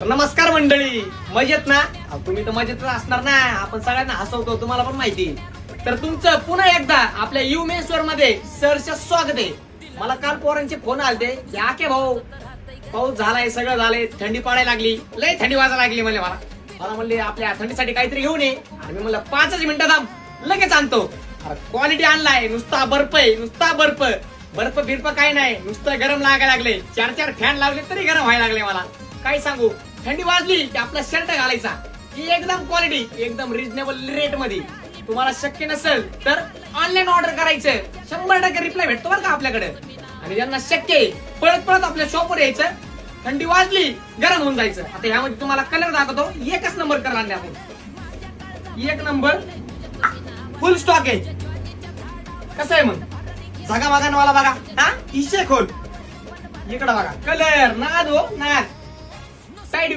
नमस्कार मंडळी, मजेत ना? तुम्ही तर मजेत असणार ना. आपण सगळ्यांना हसवतो, तुम्हाला पण माहिती. तर तुमचं पुन्हा एकदा आपल्या यू मेन्सवेअर मध्ये सरचं स्वागत आहे. मला काल पोरांचे फोन आलते, या के भाऊ पाऊस झालाय, सगळं झालंय, थंडी पडायला लागली, लय थंडी वाजायला लागली. मला म्हणले आपल्या थंडीसाठी काहीतरी घेऊन ये. आणि मी म्हणलं 5 मिनिटं थांब, लगेच आणतो. क्वालिटी आणलाय, नुसता बर्फ आहे, नुसता बर्फ. बर्फ बिर्फ काय नाही, नुसतं गरम लागायला लागले. 4 फॅन लावले तरी गरम व्हायला लागले. मला काय सांगू, थंडी वाजली की आपला शर्ट घालायचा की एकदम क्वालिटी, एकदम रिजनेबल रेट मध्ये. तुम्हाला शक्य नसेल तर ऑनलाईन ऑर्डर करायचं, 100% रिप्लाय भेटतो बरं का आपल्याकडे. आणि ज्यांना शक्य आहे पळत पळत आपल्या शॉपवर यायचं, थंडी वाजली गरम होऊन जायचं. आता यामध्ये तुम्हाला कलर दाखवतो, एकच नंबर कलर आणले आपण, 1 नंबर फुल स्टॉक आहे. कसं आहे मग, जगा बघा ना मला बघा, हा इशे खोल इकडं बघा, कलर नाद हो नाद.